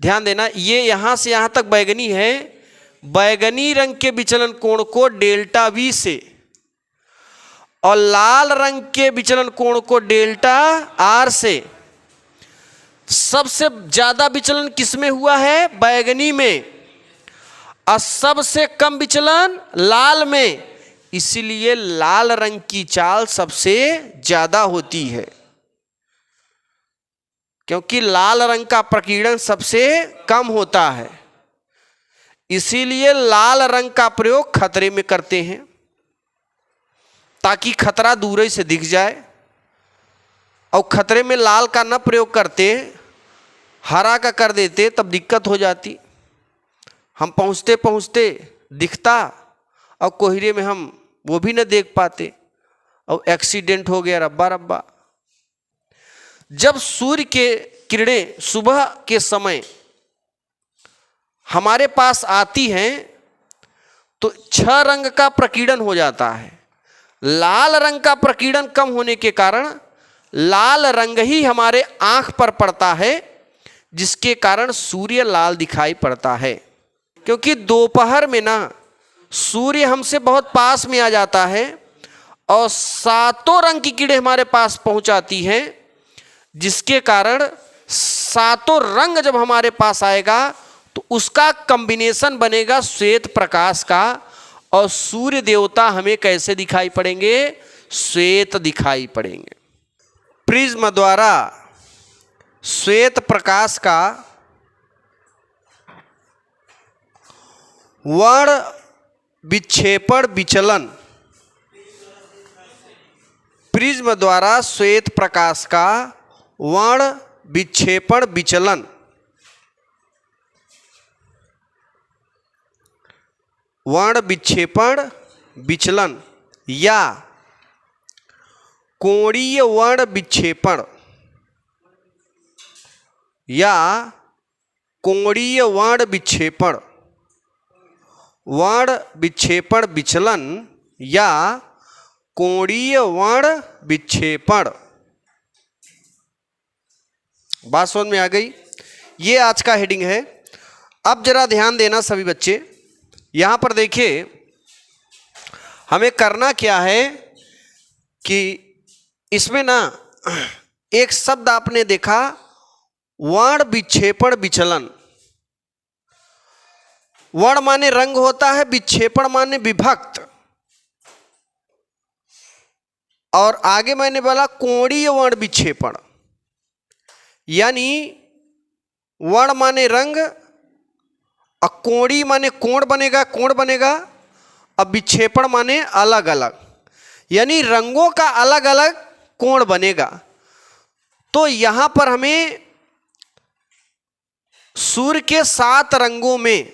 ध्यान देना, ये यहां से यहां तक बैगनी है। बैगनी रंग के विचलन कोण को डेल्टा वी से और लाल रंग के विचलन कोण को डेल्टा आर से। सबसे ज्यादा विचलन किसमें हुआ है? बैगनी में। और सबसे कम विचलन लाल में। इसीलिए लाल रंग की चाल सबसे ज्यादा होती है, क्योंकि लाल रंग का प्रकीर्णन सबसे कम होता है। इसीलिए लाल रंग का प्रयोग खतरे में करते हैं, ताकि खतरा दूर ही से दिख जाए। और खतरे में लाल का न प्रयोग करते, हरा का कर देते, तब दिक्कत हो जाती। हम पहुंचते पहुंचते दिखता और कोहरे में हम वो भी न देख पाते और एक्सीडेंट हो गया, रब्बा रब्बा। जब सूर्य के किरणें सुबह के समय हमारे पास आती हैं तो 6 रंग का प्रकीर्णन हो जाता है। लाल रंग का प्रकीर्णन कम होने के कारण लाल रंग ही हमारे आंख पर पड़ता है, जिसके कारण सूर्य लाल दिखाई पड़ता है। क्योंकि दोपहर में ना सूर्य हमसे बहुत पास में आ जाता है और 7 रंग की किरणें हमारे पास पहुंचाती हैं, जिसके कारण 7 रंग जब हमारे पास आएगा तो उसका कॉम्बिनेशन बनेगा श्वेत प्रकाश का। और सूर्य देवता हमें कैसे दिखाई पड़ेंगे? श्वेत दिखाई पड़ेंगे। प्रिज्म द्वारा श्वेत प्रकाश का वर्ण विक्षेपण विचलन, प्रिज्म द्वारा श्वेत प्रकाश का वर्ण विक्षेपण विचलन वर्ण विक्षेपण विचलन या कोणीय वर्ण विक्षेपण या कोणीय वर्ण विक्षेपण विचलन या कोणीय वर्ण विक्षेपण। बात समझ में आ गई? ये आज का हेडिंग है। अब जरा ध्यान देना सभी बच्चे, यहां पर देखिए हमें करना क्या है कि इसमें ना एक शब्द आपने देखा, वर्ण विक्षेपण विचलन। वर्ण माने रंग होता है, विक्षेपण माने विभक्त, और आगे मैंने बोला कोणीय वर्ण विक्षेपण। यानी वर्ण माने रंग और कोणी माने कोण बनेगा, कोण बनेगा। अब विक्षेपण माने अलग अलग, यानी रंगों का अलग अलग कोण बनेगा। तो यहां पर हमें सूर्य के 7 रंगों में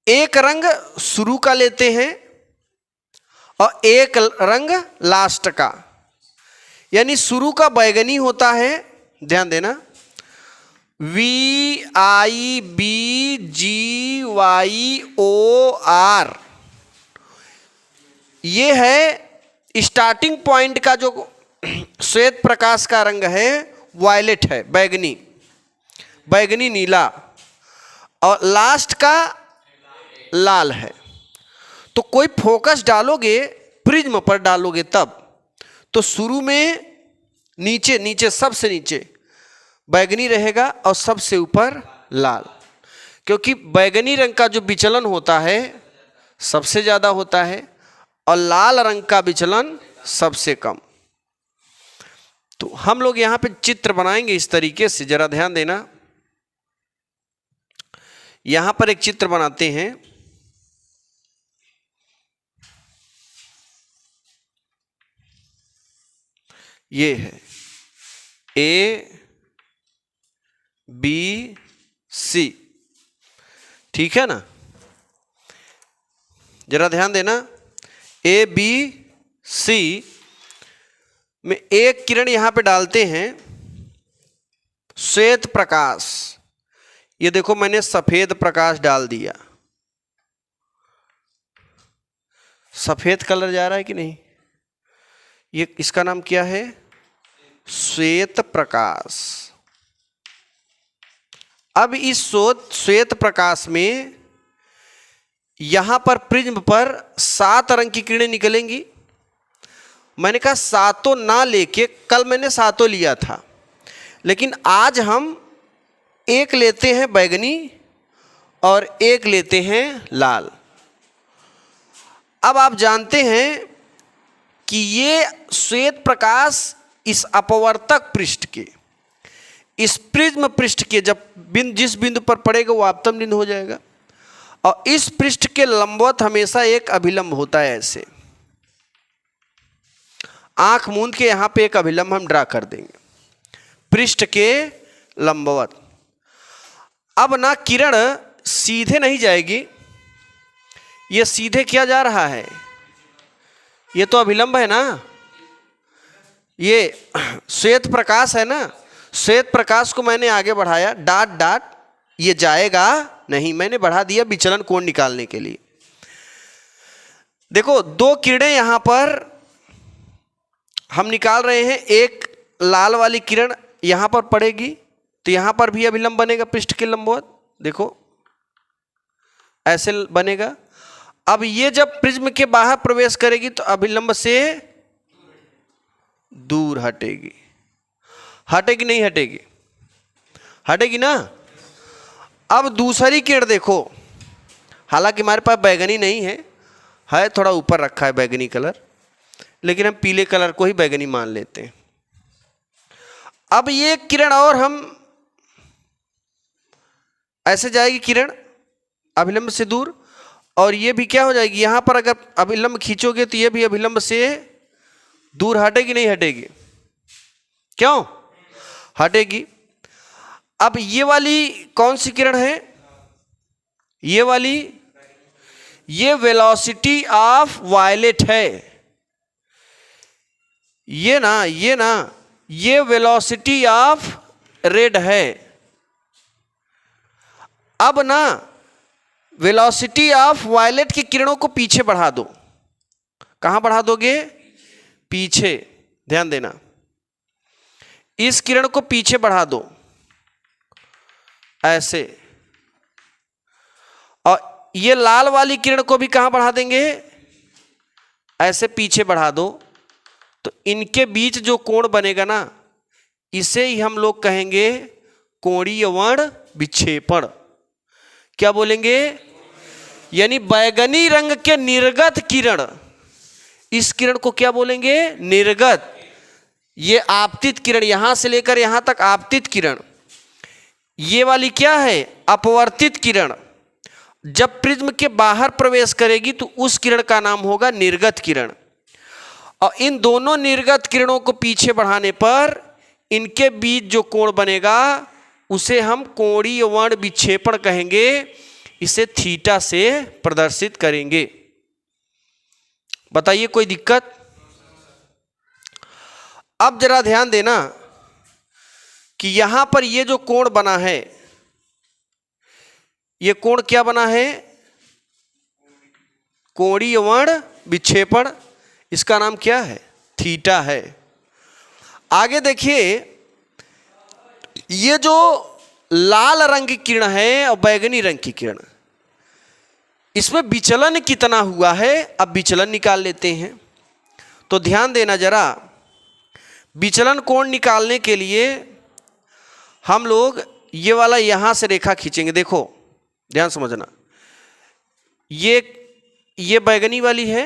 एक रंग शुरू का लेते हैं और एक रंग लास्ट का। यानी शुरू का बैगनी होता है, ध्यान देना, VIBGYOR, ये है स्टार्टिंग पॉइंट का जो श्वेत प्रकाश का रंग है, वायलेट है, बैगनी, बैगनी नीला, और लास्ट का लाल है। तो कोई फोकस डालोगे, प्रिज्म पर डालोगे तब, तो शुरू में नीचे नीचे सबसे नीचे बैगनी रहेगा और सबसे ऊपर लाल, क्योंकि बैगनी रंग का जो विचलन होता है सबसे ज़्यादा होता है और लाल रंग का विचलन सबसे कम। तो हम लोग यहाँ पे चित्र बनाएंगे इस तरीके से, जरा ध्यान देना। यहाँ पर एक चित्र बनाते हैं। ये है ABC, ठीक है ना? जरा ध्यान देना, ABC में एक किरण यहां पे डालते हैं श्वेत प्रकाश। ये देखो मैंने सफेद प्रकाश डाल दिया। सफेद कलर जा रहा है कि नहीं? ये इसका नाम क्या है? श्वेत प्रकाश। अब इस श्वेत प्रकाश में यहां पर प्रिज्म पर 7 रंग की किरणें निकलेंगी। मैंने कहा सातों ना लेके, कल मैंने सातों लिया था, लेकिन आज हम एक लेते हैं बैगनी और एक लेते हैं लाल। अब आप जानते हैं कि ये श्वेत प्रकाश इस अपवर्तक पृष्ठ के, इस प्रिज्म पृष्ठ के जब जिस बिंदु पर पड़ेगा वो आपतन बिंदु हो जाएगा, और इस पृष्ठ के लंबवत हमेशा एक अभिलंब होता है। ऐसे आंख मूंद के यहां पे एक अभिलंब हम ड्रा कर देंगे पृष्ठ के लंबवत। अब ना किरण सीधे नहीं जाएगी, ये सीधे क्या जा रहा है, ये तो अभिलंब है ना, ये श्वेत प्रकाश है ना, श्वेत प्रकाश को मैंने आगे बढ़ाया, डॉट डॉट, ये जाएगा नहीं, मैंने बढ़ा दिया विचलन कोण निकालने के लिए। देखो 2 किरणें यहां पर हम निकाल रहे हैं, एक लाल वाली किरण यहां पर पड़ेगी तो यहां पर भी अभिलंब बनेगा पृष्ठ के लंबवत, देखो ऐसे बनेगा। अब ये जब प्रिज्म के बाहर प्रवेश करेगी तो अभिलंब से दूर हटेगी, हटेगी नहीं हटेगी, हटेगी ना। अब दूसरी किरण देखो, हालांकि हमारे पास बैगनी नहीं है थोड़ा ऊपर रखा है बैगनी कलर, लेकिन हम पीले कलर को ही बैगनी मान लेते हैं। अब ये किरण और हम ऐसे जाएगी किरण अभिलंब से दूर, और ये भी क्या हो जाएगी, यहां पर अगर अभिलंब खींचोगे तो ये भी अभिलंब से दूर हटेगी नहीं हटेगी, क्यों हटेगी। अब ये वाली कौन सी किरण है, ये वाली, ये वेलोसिटी ऑफ वायलेट है, ये ना ये वेलोसिटी ऑफ रेड है। अब ना वेलोसिटी ऑफ वायलेट की किरणों को पीछे बढ़ा दो, कहां बढ़ा दोगे, पीछे, ध्यान देना, इस किरण को पीछे बढ़ा दो ऐसे, और ये लाल वाली किरण को भी कहां बढ़ा देंगे, ऐसे पीछे बढ़ा दो, तो इनके बीच जो कोण बनेगा ना, इसे ही हम लोग कहेंगे कोणीय वर्ण विक्षेपण। क्या बोलेंगे, यानी बैगनी रंग के निर्गत किरण, इस किरण को क्या बोलेंगे, निर्गत। ये आपतित किरण, यहां से लेकर यहां तक आपतित किरण, ये वाली क्या है, अपवर्तित किरण। जब प्रिज्म के बाहर प्रवेश करेगी तो उस किरण का नाम होगा निर्गत किरण, और इन दोनों निर्गत किरणों को पीछे बढ़ाने पर इनके बीच जो कोण बनेगा उसे हम कोणीय वर्ण विक्षेपण कहेंगे, इसे थीटा से प्रदर्शित करेंगे। बताइए कोई दिक्कत। अब जरा ध्यान देना कि यहां पर ये जो कोण बना है, ये कोण क्या बना है, कोणीय वर्ण विक्षेपण, इसका नाम क्या है, थीटा है। आगे देखिए, ये जो लाल रंग की किरण है और बैगनी रंग की किरण, इसमें विचलन कितना हुआ है, अब विचलन निकाल लेते हैं। तो ध्यान देना जरा, विचलन कोण निकालने के लिए हम लोग ये वाला यहां से रेखा खींचेंगे, देखो ध्यान समझना, ये बैगनी वाली है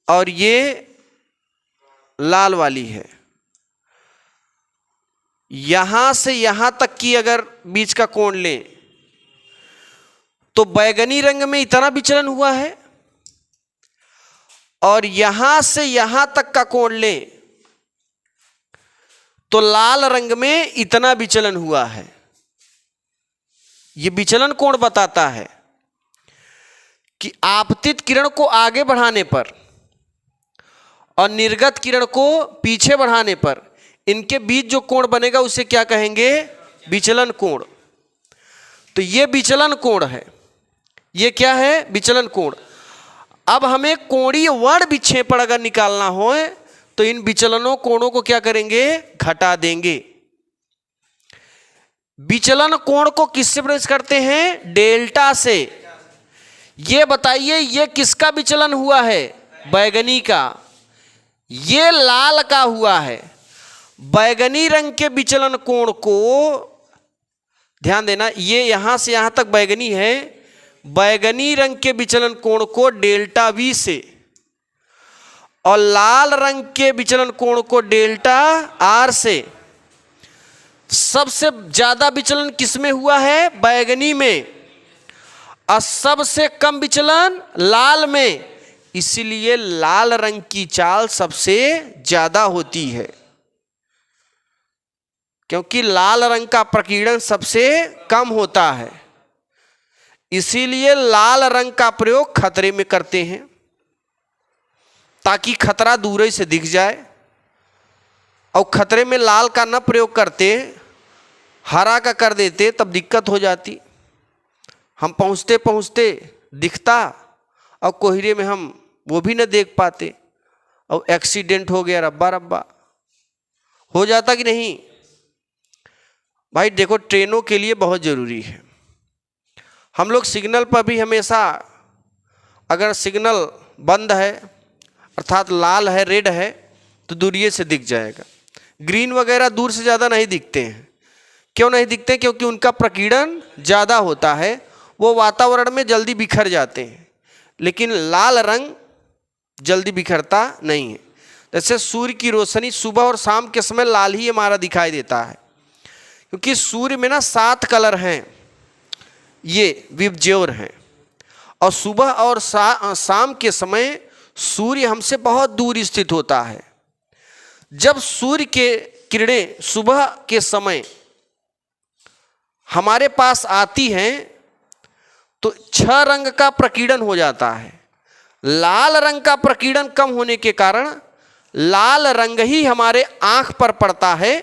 और ये लाल वाली है। यहां से यहां तक की अगर बीच का कोण लें तो बैगनी रंग में इतना विचलन हुआ है, और यहां से यहां तक का कोण लें तो लाल रंग में इतना विचलन हुआ है। यह विचलन कोण बताता है कि आपतित किरण को आगे बढ़ाने पर और निर्गत किरण को पीछे बढ़ाने पर इनके बीच जो कोण बनेगा उसे क्या कहेंगे, विचलन कोण। तो ये विचलन कोण है, ये क्या है, विचलन कोण। अब हमें कोणीय वर्ण विक्षेपण अगर निकालना हो तो इन विचलनों कोणों को क्या करेंगे, घटा देंगे। विचलन कोण को किससे प्रवेश करते हैं? डेल्टा से। ये बताइए ये किसका विचलन हुआ है? बैगनी का। ये लाल का हुआ है। बैगनी रंग के विचलन कोण को ध्यान देना, ये यहां से यहां तक बैगनी है। बैगनी रंग के विचलन कोण को डेल्टा वी से और लाल रंग के विचलन कोण को डेल्टा आर से। सबसे ज्यादा विचलन किसमें हुआ है? बैगनी में। और सबसे कम विचलन लाल में। इसीलिए लाल रंग की चाल सबसे ज्यादा होती है, क्योंकि लाल रंग का प्रकीर्णन सबसे कम होता है। इसीलिए लाल रंग का प्रयोग खतरे में करते हैं, ताकि खतरा दूर ही से दिख जाए। और खतरे में लाल का न प्रयोग करते, हरा का कर देते, तब दिक्कत हो जाती। हम पहुंचते पहुंचते दिखता और कोहरे में हम वो भी न देख पाते और एक्सीडेंट हो गया, रब्बा रब्बा हो जाता कि नहीं भाई? देखो, ट्रेनों के लिए बहुत ज़रूरी है। हम लोग सिग्नल पर भी हमेशा, अगर सिग्नल बंद है अर्थात लाल है, रेड है, तो दूरिये से दिख जाएगा। ग्रीन वगैरह दूर से ज़्यादा नहीं दिखते हैं। क्यों नहीं दिखते? क्योंकि उनका प्रकीर्णन ज़्यादा होता है, वो वातावरण में जल्दी बिखर जाते हैं। लेकिन लाल रंग जल्दी बिखरता नहीं है। जैसे सूर्य की रोशनी सुबह और शाम के समय लाल ही हमारा दिखाई देता है, क्योंकि सूर्य में ना 7 कलर हैं, ये विबज्योर हैं। और सुबह और शाम के समय सूर्य हमसे बहुत दूर स्थित होता है। जब सूर्य के किरणें सुबह के समय हमारे पास आती हैं तो 6 रंग का प्रकीर्णन हो जाता है। लाल रंग का प्रकीर्णन कम होने के कारण लाल रंग ही हमारे आंख पर पड़ता है,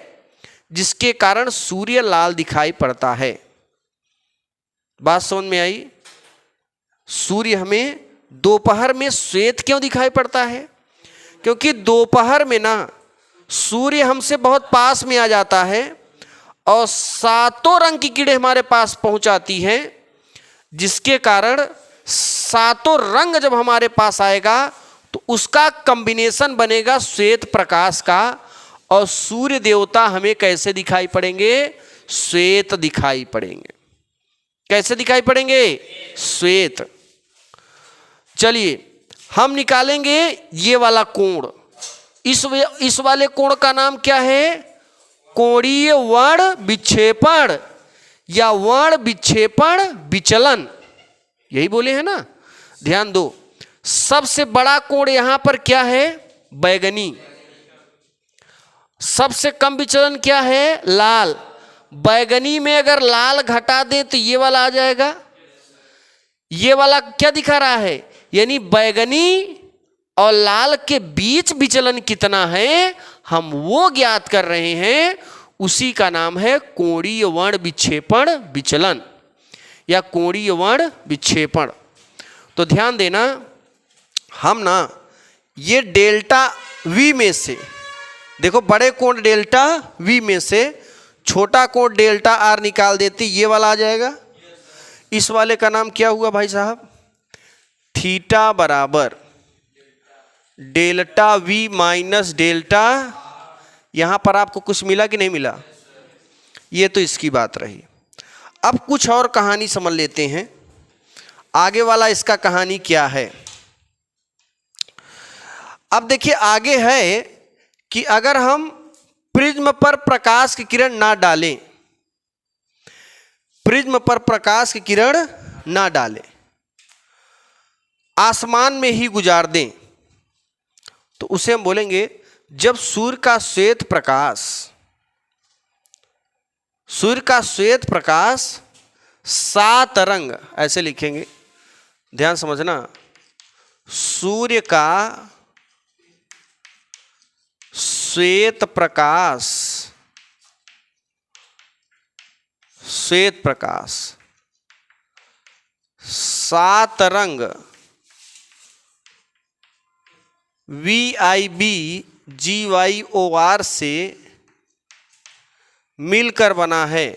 जिसके कारण सूर्य लाल दिखाई पड़ता है। बात समझ में आई? सूर्य हमें दोपहर में श्वेत क्यों दिखाई पड़ता है? क्योंकि दोपहर में ना सूर्य हमसे बहुत पास में आ जाता है और 7 रंग की किरणें हमारे पास पहुंचाती हैं, जिसके कारण 7 रंग जब हमारे पास आएगा तो उसका कॉम्बिनेशन बनेगा श्वेत प्रकाश का। और सूर्य देवता हमें कैसे दिखाई पड़ेंगे? श्वेत दिखाई पड़ेंगे। कैसे दिखाई पड़ेंगे? श्वेत। चलिए हम निकालेंगे ये वाला कोण। इस वाले कोण का नाम क्या है? कोणीय वर्ण विक्षेपण या वर्ण विक्षेपण विचलन, यही बोले हैं ना। ध्यान दो, सबसे बड़ा कोण यहां पर क्या है? बैगनी। सबसे कम विचलन क्या है? लाल। बैगनी में अगर लाल घटा दें तो ये वाला आ जाएगा। ये वाला क्या दिखा रहा है? यानी बैगनी और लाल के बीच विचलन कितना है हम वो ज्ञात कर रहे हैं। उसी का नाम है कोणीय वर्ण विक्षेपण विचलन या कोणीय वर्ण विक्षेपण। तो ध्यान देना, हम ना ये डेल्टा वी में से, देखो बड़े कोण डेल्टा वी में से छोटा कोण डेल्टा आर निकाल देते, ये वाला आ जाएगा। इस वाले का नाम क्या हुआ भाई साहब? थीटा बराबर डेल्टा वी माइनस डेल्टा। यहां पर आपको कुछ मिला कि नहीं मिला? ये तो इसकी बात रही। अब कुछ और कहानी समझ लेते हैं। आगे वाला इसका कहानी क्या है? अब देखिए आगे है कि अगर हम प्रिज्म पर प्रकाश की किरण ना डालें, प्रिज्म पर प्रकाश की किरण ना डालें, आसमान में ही गुजार दें, तो उसे हम बोलेंगे जब सूर्य का श्वेत प्रकाश, सूर्य का श्वेत प्रकाश 7 रंग, ऐसे लिखेंगे, ध्यान समझना, सूर्य का श्वेत प्रकाश, श्वेत प्रकाश 7 रंग VIBGYOR से मिलकर बना है।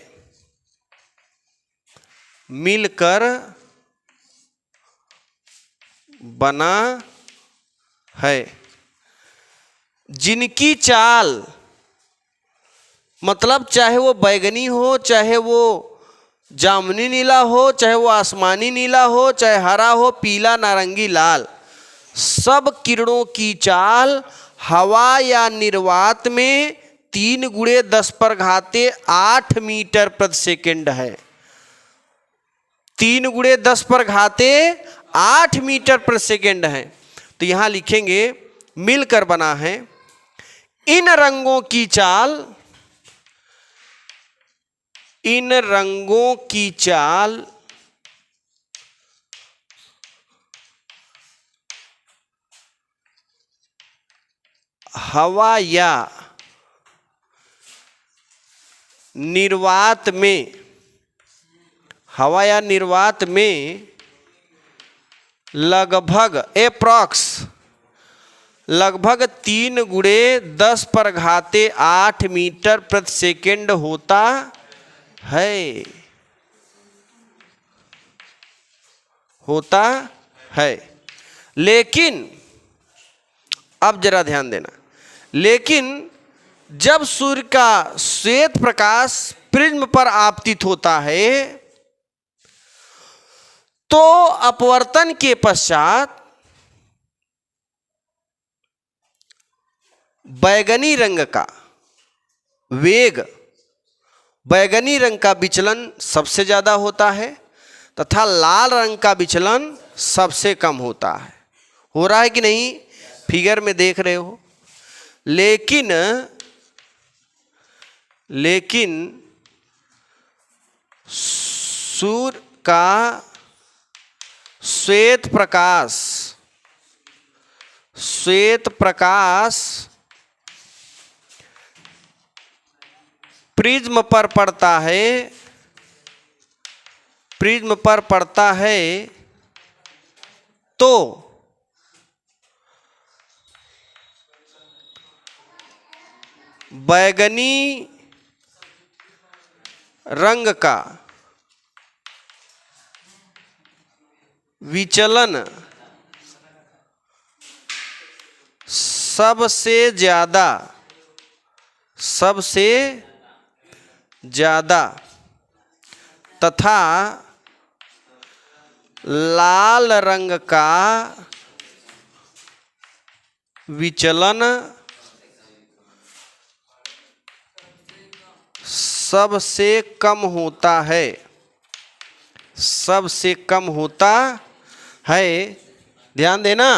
मिलकर बना है। जिनकी चाल मतलब चाहे वो बैगनी हो, चाहे वो जामुनी नीला हो, चाहे वो आसमानी नीला हो, चाहे हरा हो, पीला, नारंगी, लाल, सब किरणों की चाल हवा या निर्वात में 3 × 10⁸ मीटर प्रति सेकंड है। 3 × 10⁸ मीटर प्रति सेकंड है। तो यहां लिखेंगे मिलकर बना है। इन रंगों की चाल, इन रंगों की चाल हवा या निर्वात में, हवा या निर्वात में लगभग लगभग 3 × 10⁸ मीटर प्रति सेकंड होता है, होता है। लेकिन अब जरा ध्यान देना, लेकिन जब सूर्य का श्वेत प्रकाश प्रिज्म पर आपतित होता है तो अपवर्तन के पश्चात बैगनी रंग का वेग, बैगनी रंग का विचलन सबसे ज्यादा होता है तथा लाल रंग का विचलन सबसे कम होता है। हो रहा है कि नहीं, फिगर में देख रहे हो। लेकिन सूर्य का श्वेत प्रकाश प्रिज्म पर पड़ता है, प्रिज्म पर पड़ता है तो बैगनी रंग का विचलन सबसे ज्यादा तथा लाल रंग का विचलन सबसे कम होता है, सबसे कम होता है। ध्यान देना,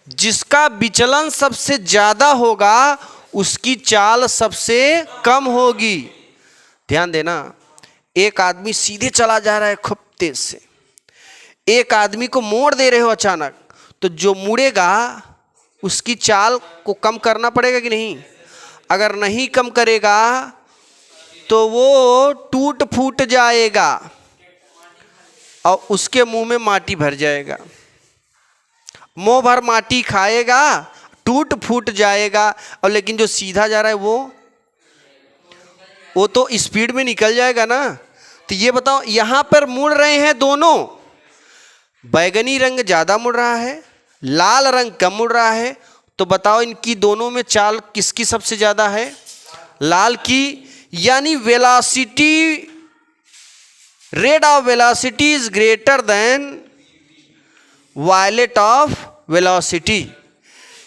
जिसका विचलन सबसे ज्यादा होगा उसकी चाल सबसे कम होगी। ध्यान देना, एक आदमी सीधे चला जा रहा है खूब तेज से, एक आदमी को मोड़ दे रहे हो अचानक, तो जो मुड़ेगा उसकी चाल को कम करना पड़ेगा कि नहीं? अगर नहीं कम करेगा तो वो टूट फूट जाएगा और उसके मुंह में माटी भर जाएगा, मुंह भर माटी खाएगा, टूट फूट जाएगा। और लेकिन जो सीधा जा रहा है वो तो स्पीड में निकल जाएगा ना। तो ये बताओ, यहां पर मुड़ रहे हैं दोनों, बैगनी रंग ज्यादा मुड़ रहा है, लाल रंग कम मुड़ रहा है। तो बताओ इनकी दोनों में चाल किसकी सबसे ज्यादा है? लाल की। यानी velocity, rate of velocity is greater than violet of velocity.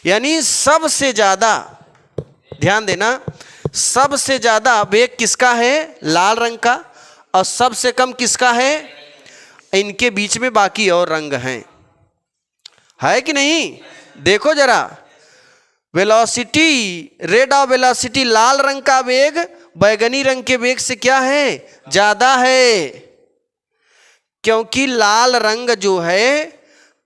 यानी सबसे ज्यादा, ध्यान देना, सबसे ज्यादा वेग किसका है? लाल रंग का। और सबसे कम किसका है? इनके बीच में बाकी और रंग हैं, है कि नहीं? देखो जरा, वेलोसिटी, रेट ऑफ वेलोसिटी, लाल रंग का वेग बैगनी रंग के वेग से क्या है? ज्यादा है, क्योंकि लाल रंग जो है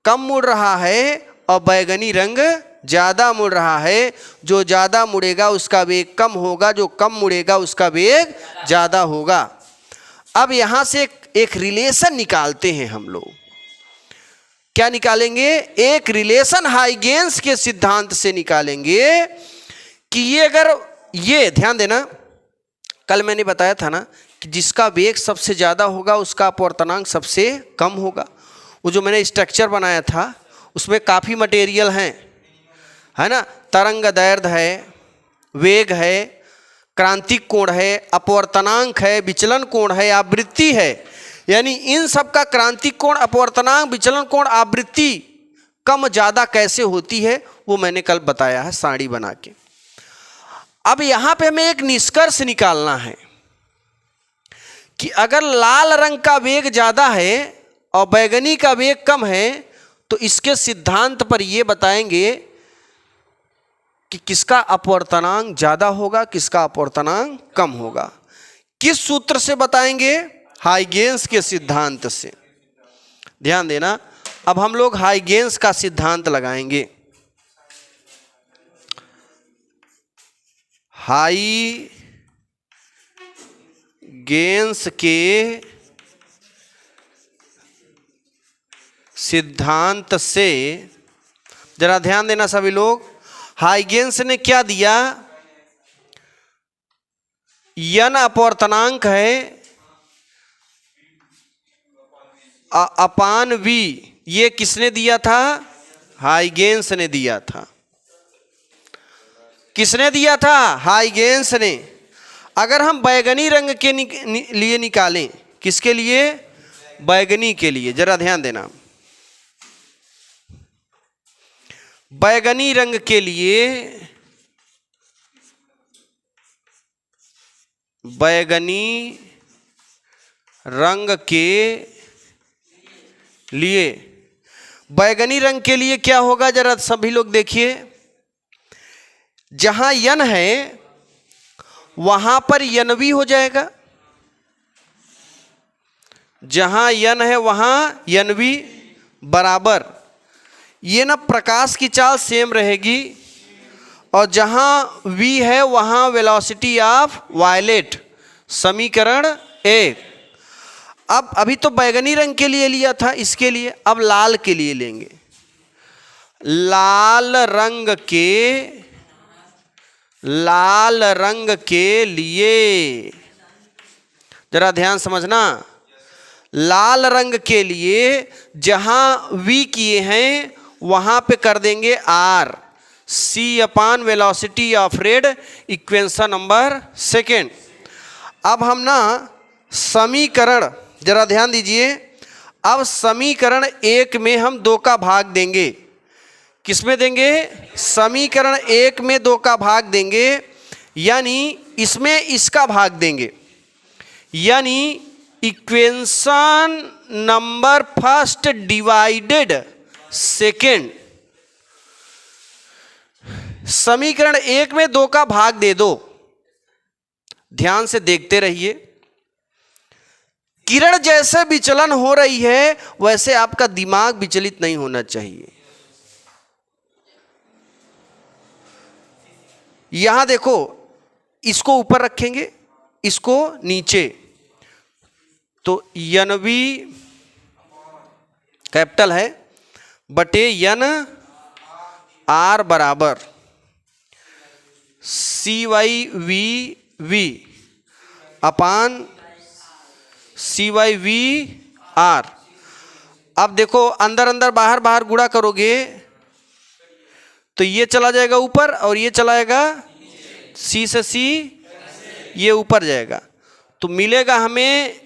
कम मुड़ रहा है और बैगनी रंग ज्यादा मुड़ रहा है। जो ज्यादा मुड़ेगा उसका वेग कम होगा, जो कम मुड़ेगा उसका वेग ज्यादा होगा। अब यहां से एक रिलेशन निकालते हैं हम लोग। क्या निकालेंगे? एक रिलेशन हाइगेंस के सिद्धांत से निकालेंगे कि ये, अगर ये, ध्यान देना, कल मैंने बताया था ना कि जिसका वेग सबसे ज़्यादा होगा उसका अपवर्तनांक सबसे कम होगा। वो जो मैंने स्ट्रक्चर बनाया था उसमें काफ़ी मटेरियल हैं, है ना। तरंग दैर्ध्य है, वेग है, क्रांतिक कोण है, अपवर्तनांक है, विचलन कोण है, आवृत्ति है। यानी इन सब का क्रांतिक कोण, अपवर्तनांक, विचलन कोण, आवृत्ति कम ज़्यादा कैसे होती है वो मैंने कल बताया है साड़ी बना के। अब यहाँ पे हमें एक निष्कर्ष निकालना है कि अगर लाल रंग का वेग ज़्यादा है और बैगनी का वेग कम है तो इसके सिद्धांत पर ये बताएंगे कि किसका अपवर्तनांक ज़्यादा होगा, किसका अपवर्तनांक कम होगा। किस सूत्र से बताएंगे? हाइगेंस के सिद्धांत से। ध्यान देना, अब हम लोग हाइगेंस का सिद्धांत लगाएंगे। हाइगेंस के सिद्धांत से जरा ध्यान देना सभी लोग। हाइगेंस ने क्या दिया? यन अपवर्तनांक है अपान वी। ये किसने दिया था? हाइगेंस ने दिया था। किसने दिया था? हाइगेंस ने। अगर हम बैगनी रंग के लिए निकालें, किसके लिए? बैगनी के लिए। जरा ध्यान देना, बैगनी रंग के लिए, बैगनी रंग के लिए, बैगनी रंग के लिए क्या होगा? जरा सभी लोग देखिए, जहां यन है वहां पर यन भी हो जाएगा। जहां यन है वहां यन भी बराबर। ये ना प्रकाश की चाल सेम रहेगी और जहां v है वहां वेलोसिटी ऑफ वायलेट। समीकरण 1। अब अभी तो बैगनी रंग के लिए लिया था, इसके लिए अब लाल के लिए लेंगे। लाल रंग के लिए जरा ध्यान समझना, लाल रंग के लिए जहां v किए हैं वहां पे कर देंगे r, c upon velocity of red, equation number 2। अब हम ना समीकरण, जरा ध्यान दीजिए, अब समीकरण 1 में हम 2 का भाग देंगे। किसमें देंगे? समीकरण 1 में 2 का भाग देंगे, यानी इसमें इसका भाग देंगे, यानी इक्वेशन नंबर 1 डिवाइडेड 2। समीकरण 1 में 2 का भाग दे दो। ध्यान से देखते रहिए, किरण जैसे विचलन हो रही है वैसे आपका दिमाग विचलित नहीं होना चाहिए। यहां देखो, इसको ऊपर रखेंगे, इसको नीचे, तो यन भी कैपिटल है बटे यन आर बराबर सी वाई वी वी अपान सी वाई वी आर। अब देखो, अंदर अंदर बाहर बाहर गुणा करोगे तो ये चला जाएगा ऊपर और ये चला जाएगा, सी से सी ये ऊपर जाएगा, तो मिलेगा हमें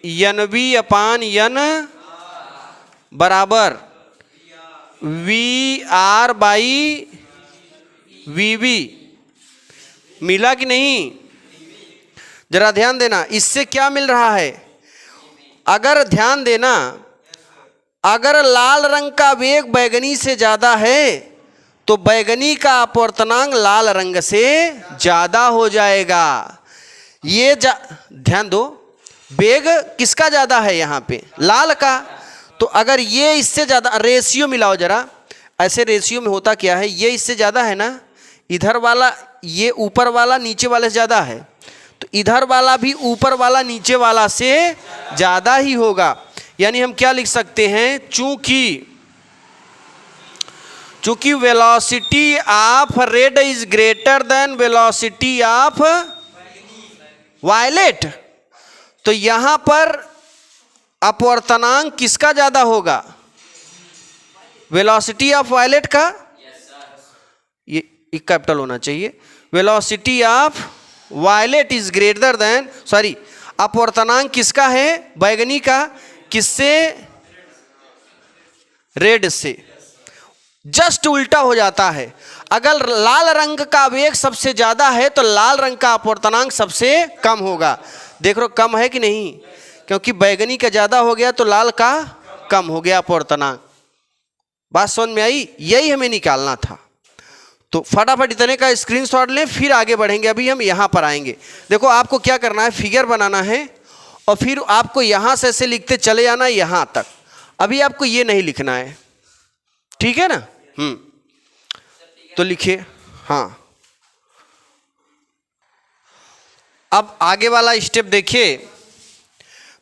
यन वी अपान यन बराबर V R by V V. मिला कि नहीं? जरा ध्यान देना, इससे क्या मिल रहा है? अगर ध्यान देना, अगर लाल रंग का वेग बैगनी से ज़्यादा है तो बैगनी का अपवर्तनांक लाल रंग से ज़्यादा हो जाएगा। ये ध्यान दो, वेग किसका ज़्यादा है यहाँ पे? लाल का। तो अगर ये इससे ज़्यादा, रेशियो मिलाओ जरा, ऐसे रेशियो में होता क्या है, ये इससे ज़्यादा है ना, इधर वाला, ये ऊपर वाला नीचे वाले से ज़्यादा है, तो इधर वाला भी ऊपर वाला नीचे वाला से ज़्यादा ही होगा। यानी हम क्या लिख सकते हैं? चूंकि velocity of red is greater than velocity of, violet. तो यहां पर अपवर्तनांक किसका ज्यादा होगा? वेलोसिटी ऑफ वायलेट का, ये कैपिटल होना चाहिए। Velocity of violet is greater than, sorry, अपवर्तनांक किसका है? बैगनी का। किससे? रेड से। जस्ट उल्टा हो जाता है। अगर लाल रंग का वेग सबसे ज्यादा है तो लाल रंग का अपवर्तनांक सबसे कम होगा। देख रहे हो कम है कि नहीं? क्योंकि बैगनी का ज्यादा हो गया तो लाल का कम हो गया अपवर्तनांक। बात समझ में आई? यही हमें निकालना था। तो फटाफट इतने का स्क्रीनशॉट लें, फिर आगे बढ़ेंगे। अभी हम यहां पर आएंगे। देखो आपको क्या करना है, फिगर बनाना है और फिर आपको यहां से ऐसे लिखते चले जाना यहां तक। अभी आपको ये नहीं लिखना है, ठीक है ना? तो लिखिए। हाँ, अब आगे वाला स्टेप देखिए।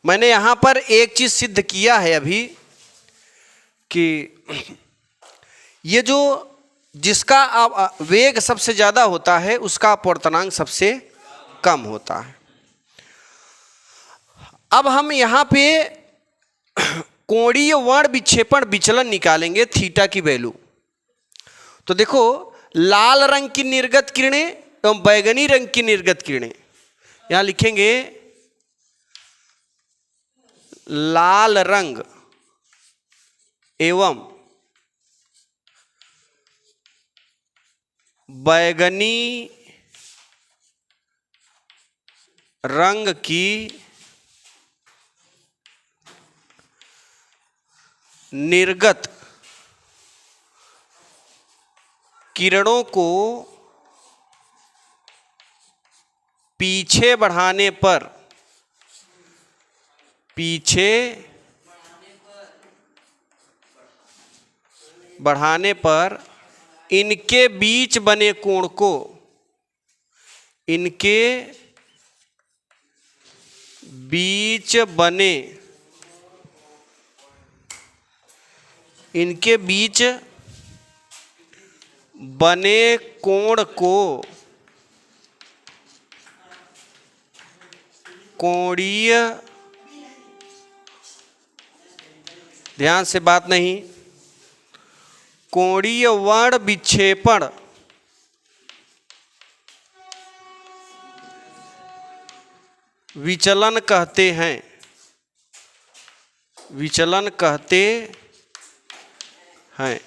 मैंने यहां पर एक चीज सिद्ध किया है अभी कि ये जो जिसका वेग सबसे ज्यादा होता है उसका अपवर्तनांक सबसे कम होता है। अब हम यहां पे कोणीय वर्ण विक्षेपण विचलन निकालेंगे, थीटा की वैल्यू। तो देखो लाल रंग की निर्गत किरणें एवं बैगनी रंग की निर्गत किरणें, यहां लिखेंगे लाल रंग एवं बैगनी रंग की निर्गत किरणों को पीछे बढ़ाने पर इनके बीच बने कोण को, इनके बीच बने कोण को कोणीय, ध्यान से बात नहीं, कोणीय वर्ण विक्षेपण विचलन कहते हैं। विचलन कहते हैं।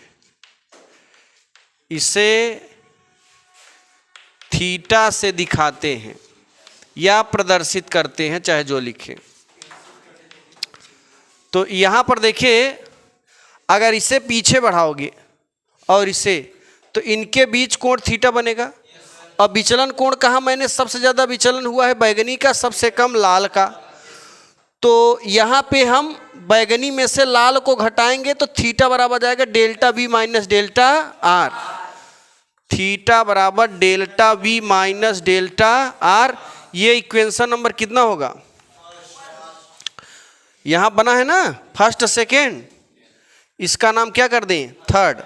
इसे थीटा से दिखाते हैं या प्रदर्शित करते हैं, चाहे जो लिखें। तो यहां पर देखिए, अगर इसे पीछे बढ़ाओगे और इसे, तो इनके बीच कोण थीटा बनेगा। अब विचलन कोण कहा मैंने सबसे ज्यादा विचलन हुआ है बैगनी का, सबसे कम लाल का। तो यहां पे हम बैगनी में से लाल को घटाएंगे तो थीटा बराबर जाएगा delta V minus delta R. Theta बराबर delta V minus delta R. ये इक्वेशन नंबर कितना होगा? यहां बना है ना फर्स्ट सेकेंड, इसका नाम क्या कर दें? थर्ड।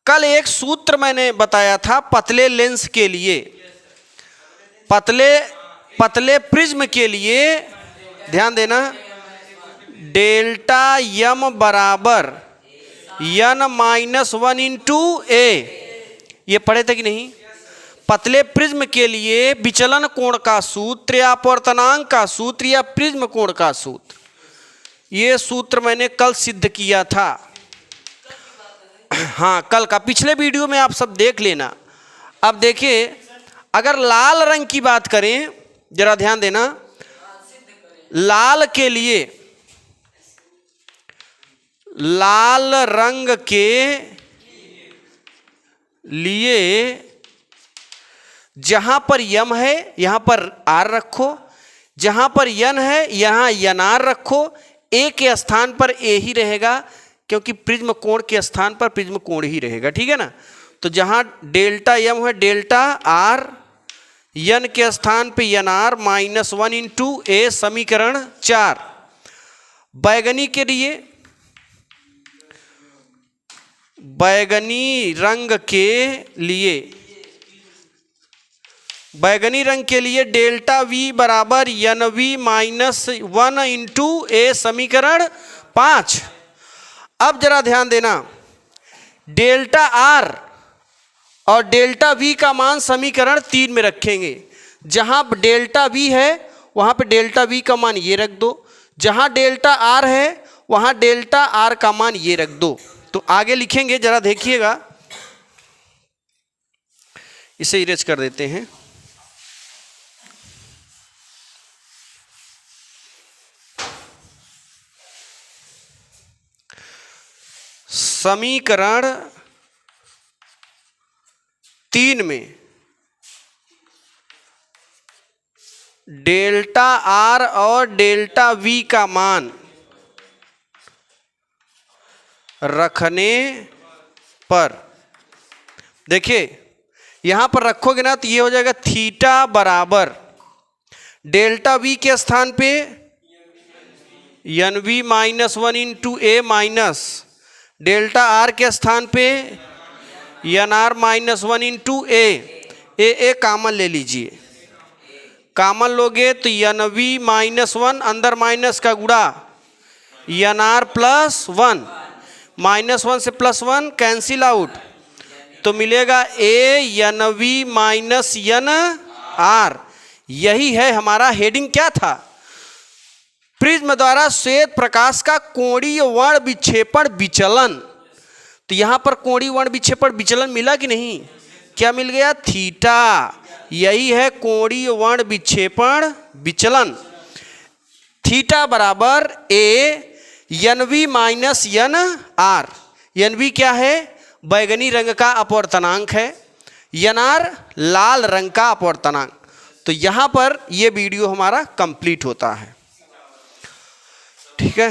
कल एक सूत्र मैंने बताया था पतले लेंस के लिए, पतले प्रिज्म के लिए, ध्यान देना, डेल्टा यम बराबर यन माइनस 1 इंटू ए। ये पढ़े थे कि नहीं? पतले प्रिज्म के लिए विचलन कोण का सूत्र या अपवर्तनांक का सूत्र या प्रिज्म कोण का सूत्र, ये सूत्र मैंने कल सिद्ध किया था। हाँ, कल का पिछले वीडियो में आप सब देख लेना। अब देखिए, अगर लाल रंग की बात करें, जरा ध्यान देना, लाल के लिए, लाल रंग के लिए जहां पर यम है यहां पर आर रखो, जहां पर यन है यहां यन आर रखो। ए के स्थान पर ए ही रहेगा क्योंकि प्रिज्म कोण के स्थान पर प्रिज्म कोण ही रहेगा, ठीक है ना? तो जहां डेल्टा यम है डेल्टा आर, यन के स्थान पे यन आर माइनस 1 इंटू ए, समीकरण 4। बैगनी के लिए, बैगनी रंग के लिए बैगनी रंग के लिए डेल्टा वी बराबर एन वी माइनस 1 इंटू ए, समीकरण 5। अब जरा ध्यान देना, डेल्टा आर और डेल्टा वी का मान समीकरण 3 में रखेंगे। जहां डेल्टा वी है वहां पे डेल्टा वी का मान ये रख दो, जहां डेल्टा आर है वहां डेल्टा आर का मान ये रख दो। तो आगे लिखेंगे, जरा देखिएगा, इसे इरेज कर देते हैं। समीकरण 3 में डेल्टा आर और डेल्टा वी का मान रखने पर, देखिए यहां पर रखोगे ना तो ये हो जाएगा थीटा बराबर डेल्टा वी के स्थान पे N V minus 1 into A minus delta are के स्थान पे एन आर माइनस 1 इंटू ए कामन ले लीजिए। कामन लोगे तो एन वी माइनस 1 अंदर माइनस का गुणा एन आर प्लस 1, -1 से +1 कैंसिल आउट, तो मिलेगा A N V minus N R. यही है हमारा हेडिंग। क्या था? प्रिज्म द्वारा श्वेत प्रकाश का कोणीय वर्ण विक्षेपण विचलन। तो यहां पर कोणीय वर्ण विक्षेपण विचलन मिला कि नहीं? क्या मिल गया? थीटा। यही है कोणीय वर्ण विक्षेपण विचलन। थीटा बराबर A N V minus N R. N V क्या है? बैगनी रंग का अपवर्तनांक है, एन आर लाल रंग का अपवर्तनांक। तो यहां पर यह वीडियो हमारा कंप्लीट होता है। ठीक है।